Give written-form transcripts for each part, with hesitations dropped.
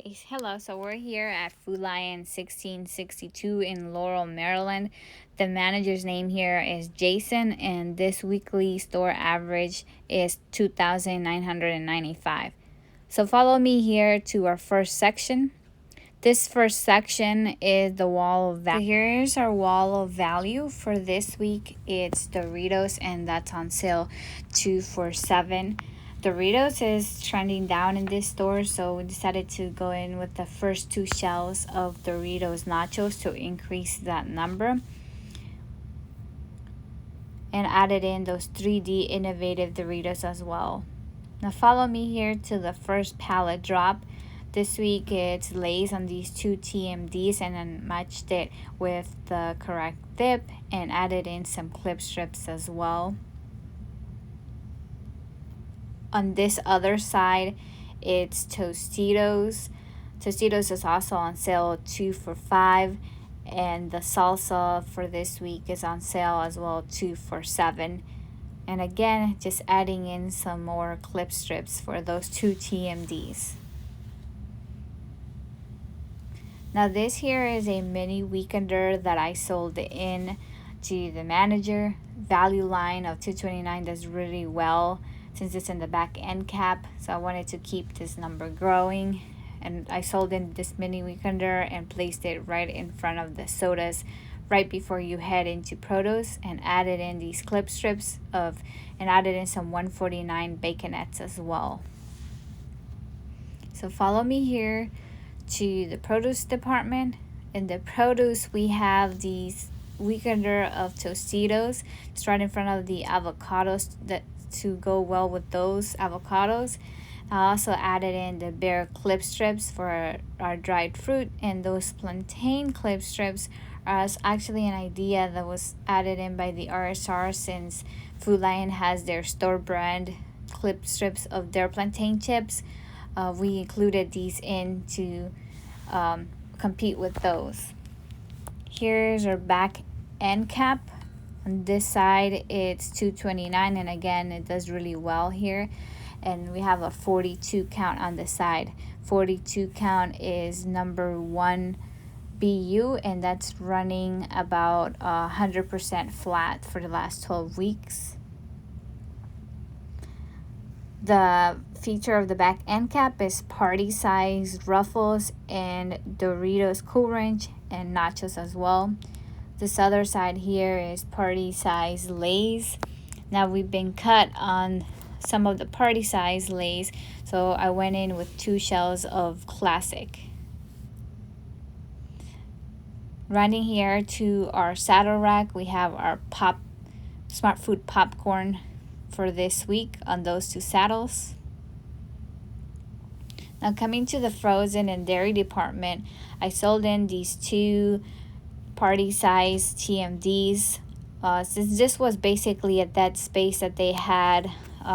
Hello, so we're here at Food Lion 1662 in Laurel, Maryland. The manager's name here is Jason, and this weekly store average is 2,995. So follow me here to our first section. This first section is the wall of value. So here's our wall of value for this week. It's Doritos, and that's on sale 2 for $7. Doritos is trending down in this store, so we decided to go in with the first two shells of Doritos nachos to increase that number, and added in those 3D innovative Doritos as well. Now follow me here to the first pallet drop. This week it's Lay's on these two TMDs, and then matched it with the correct dip and added in some clip strips as well. On this other side, it's Tostitos. Tostitos is also on sale 2 for $5, and the salsa for this week is on sale as well 2 for $7. And again, just adding in some more clip strips for those two TMDs. Now this here is a mini weekender that I sold in to the manager. Value line of $2.29 does really well since it's in the back end cap, so I wanted to keep this number growing, and I sold in this mini weekender and placed it right in front of the sodas right before you head into produce, and added in these clip strips and added in some 149 baconettes as well. So follow me here to the produce department. In the produce, we have these weekender of Tostitos. It's right in front of the avocados that to go well with those avocados. I also added in the Bear clip strips for our dried fruit, and those plantain clip strips are actually an idea that was added in by the RSR, since Food Lion has their store brand clip strips of their plantain chips. We included these in to compete with those. Here's our back end cap. On this side it's $2.29, and again it does really well here, and we have a 42 count on the side. 42 count is number 1 BU, and that's running about 100% flat for the last 12 weeks. The feature of the back end cap is party size Ruffles and Doritos Cool Ranch and nachos as well. This other side here is party size Lay's. Now we've been cut on some of the party size Lay's, so I went in with 2 shells of classic. Running here to our saddle rack, we have our Smart Food popcorn for this week on those 2 saddles. Now coming to the frozen and dairy department, I sold in these 2 party size TMDs. Since this was basically a dead space that they had,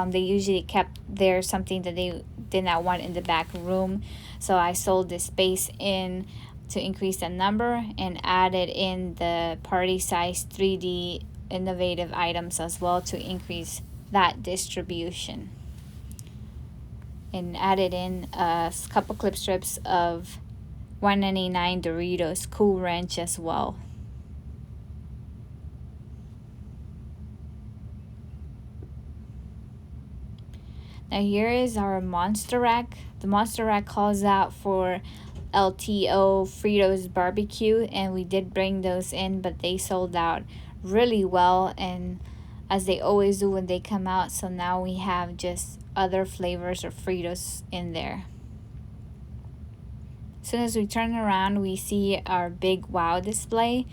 they usually kept there something that they did not want in the back room, so I sold this space in to increase the number, and added in the party size 3D innovative items as well to increase that distribution, and added in a couple clip strips of 199 Doritos Cool Ranch as well. Now here is our monster rack. The monster rack calls out for LTO Fritos barbecue, and we did bring those in, but they sold out really well, and as they always do when they come out, so now we have just other flavors of Fritos in there. As soon as we turn around, we see our big wow display.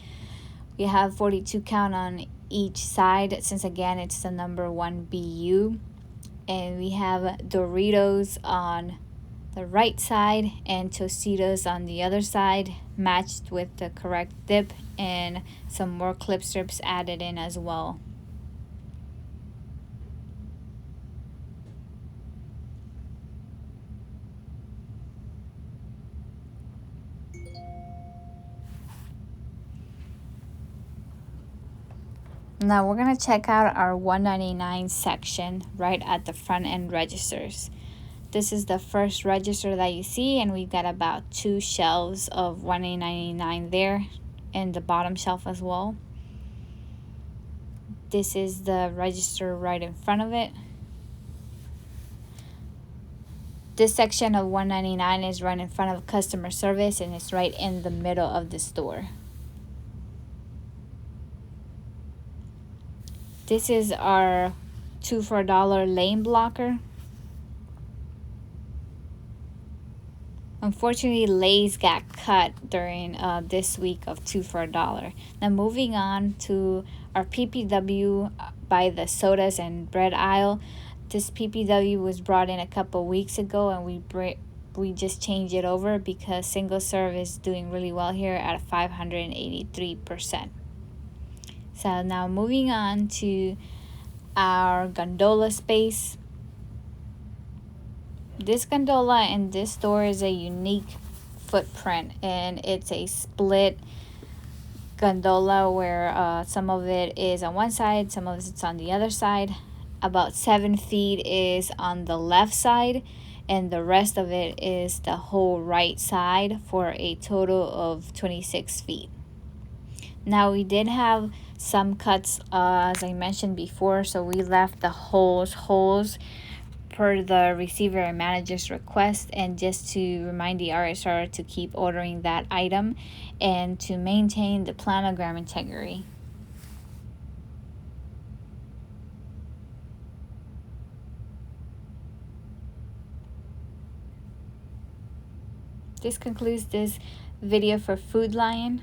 We have 42 count on each side, since again it's the number 1 BU, and we have Doritos on the right side and Tostitos on the other side, matched with the correct dip, and some more clip strips added in as well. Now we're going to check out our $1.99 section right at the front end registers. This is the first register that you see, and we've got about 2 shelves of $1.99 there, and the bottom shelf as well. This is the register right in front of it. This section of $1.99 is right in front of customer service, and it's right in the middle of the store. This is our 2 for $1 lane blocker. Unfortunately, Lay's got cut during this week of 2 for $1. Now moving on to our PPW by the sodas and bread aisle. This PPW was brought in a couple weeks ago, and we just changed it over because single serve is doing really well here at 583%. So now moving on to our gondola space. This gondola in this store is a unique footprint, and it's a split gondola where some of it is on one side, some of it's on the other side. About 7 feet is on the left side, and the rest of it is the whole right side for a total of 26 feet. Now we did have some cuts, as I mentioned before, so we left the holes per the receiver and manager's request, and just to remind the RSR to keep ordering that item and to maintain the planogram integrity. This concludes this video for Food Lion.